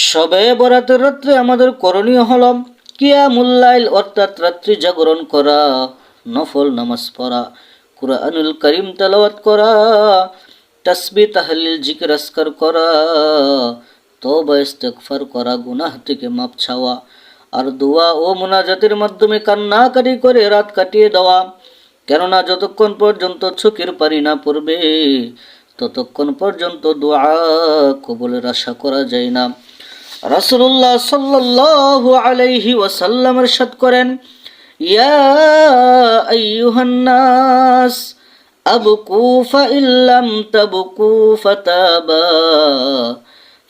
শবে বরাতের রাত্রে আমাদের করণীয় হলো কিয়ামুল লাইল অর্থাৎ রাত্রি জাগরণ করা, নফল নামাজ পড়া, কুরআনুল কারীম তেলাওয়াত করা, তাসবিহ তাহলিল জিকির আজকার করা, তওবা ইস্তিগফার করা, গুনাহ থেকে মাপ চাওয়া, আর দোয়া ও মুনাজাতের মাধ্যমে কান্নাকাটি করে রাত কাটিয়ে দেওয়া। কেননা যতক্ষণ পর্যন্ত চোখের পানি না পড়বে ততক্ষণ পর্যন্ত দোয়া কবুলের আশা করা যায় না। রাসূলুল্লাহ সাল্লাল্লাহু আলাইহি ওয়াসাল্লাম ইরশাদ করেন, ইয়া আইয়ুহান নাস আবকু ফাইল্লাম তাবকু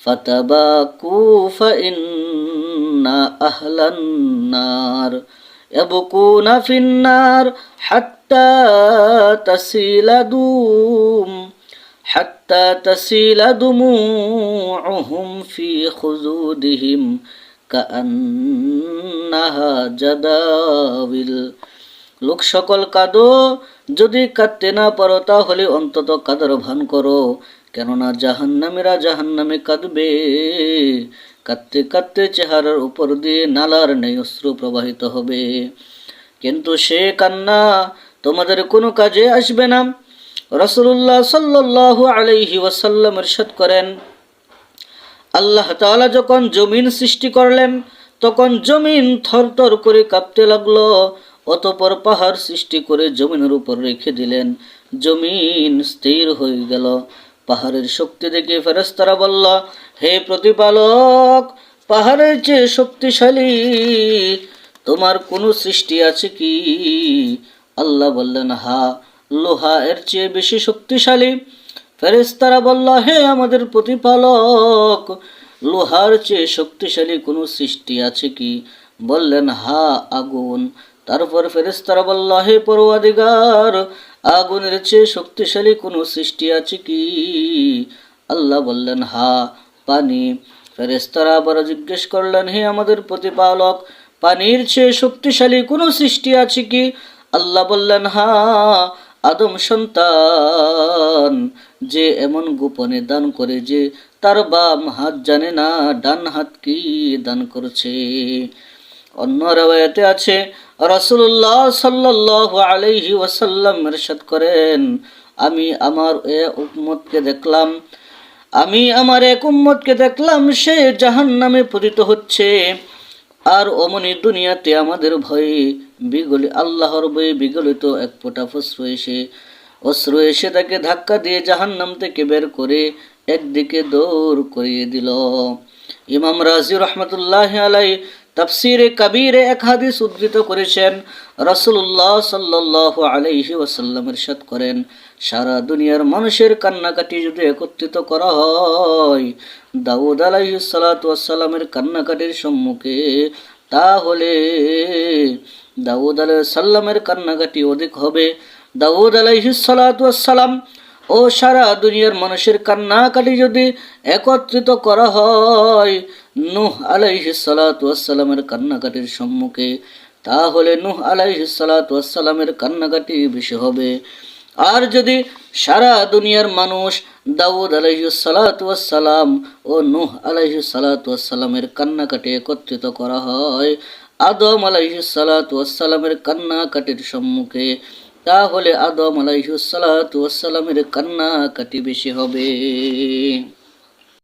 ফাতাবাকু ফাইন্না আহলান নার ইয়াবকুনা ফিন্নার হাত্তা تسيل دموعهم في خدودهم كأنها جداول। লোক সকল কাঁদো, যদি কাঁদতে না পারো তাহলে অন্তত কাঁদার ভান করো, কেননা জাহান্নামীরা জাহান্নামে কাঁদবে। কাঁদতে কাঁদতে চেহারার উপর দিয়ে নালার ন্যায় অশ্রু প্রবাহিত হবে, কিন্তু সে কান্না তোমাদের কোনো কাজে আসবে না। রাসূলুল্লাহ সাল্লাল্লাহু আলাইহি ওয়াসাল্লাম ইরশাদ করেন, আল্লাহ তাআলা যখন জমিন সৃষ্টি করলেন তখন জমিন থরথর করে কাঁপতে লাগলো। অতঃপর পাহাড় সৃষ্টি করে জমিনের উপর রেখে দিলেন, জমিন স্থির হয়ে গেল। পাহাড়ের শক্তি দেখে ফেরেশতারা বলল, হে প্রতিপালক, পাহাড়ের চেয়ে শক্তিশালী তোমার কোনো সৃষ্টি আছে কি? আল্লাহ বললেন, হ্যাঁ, লোহা এর চেয়ে বেশি শক্তিশালী। ফেরেশতারা বলল, হে আমাদের প্রতিপালক, লোহার চেয়ে শক্তিশালী কোনো সৃষ্টি আছে কি? বললেন, হ্যাঁ, আগুন। তারপর ফেরেশতারা বলল, হে পরওয়ারদিগার, আগুনের চেয়ে শক্তিশালী কোনো সৃষ্টি আছে কি? আল্লাহ বললেন, হ্যাঁ, পানি। ফেরেশতারা আবার জিজ্ঞেস করলেন, হে আমাদের প্রতিপালক, পানির চেয়ে শক্তিশালী কোনো সৃষ্টি আছে কি? আল্লাহ বললেন, হ্যাঁ, আদম সন্তান, যে এমন গোপনে দান করে যে তার বাম হাত জানে না ডান হাত কি দান করছে। অন্য রাওয়ায়াতে আছে, রাসূলুল্লাহ সাল্লাল্লাহু আলাইহি ওয়াসাল্লাম ইরশাদ করেন, আমি আমার এক উম্মতকে দেখলাম সে জাহান্নামে পতিত হচ্ছে। আর অমনি দুনিয়াতে আমাদের ভয়ে আল্লাহর ভয়ে বিগলিত এক ফোঁটা অশ্রু এসে তাকে ধাক্কা দিয়ে জাহান্নাম থেকে বের করে একদিকে দৌড় করিয়ে দিল। ইমাম রাজি রহমতুল্লাহ আলাই তাফসিরে কাবীরে এক হাদিস উদ্ধৃত করেছেন, রাসূলুল্লাহ সাল্লাল্লাহু আলাইহি ওয়াসাল্লাম ইরশাদ করেন, সারা দুনিয়ার মানুষের কান্নাকাটি যদি একত্রিত করা হয় দাউদ আলাইহিস সালাতু ওয়াস সালামের কান্নাকাটির সম্মুখে, তাহলে দাউদ আলাইহিস সালামের কান্নাকাটি অধিক হবে। দাউদ আলাইহিস সালাতু ওয়াস সালাম ও সারা দুনিয়ার মানুষের কান্নাকাটি যদি একত্রিত করা হয় নূহ আলাইহিস সালাতু ওয়াস সালামের কান্নাকাটির সম্মুখে, তাহলে নূহ আলাইহিস সালাতু ওয়াস সালামের কান্নাকাটি বেশি হবে। আর যদি সারা দুনিয়ার মানুষ দাউদ আলাইহিস সালাতু ওয়াস সালাম ও নূহ আলাইহিস সালাতু ওয়াস সালামের কান্নাকাটি একত্রিত করা হয় আদম আলাইহিস সালাতু ওয়াস সালামের কান্নাকাটির সম্মুখে, তাহলে আদম আলাইহিস সালাতু ওয়াস সালামের কান্নাকাটি বেশি হবে।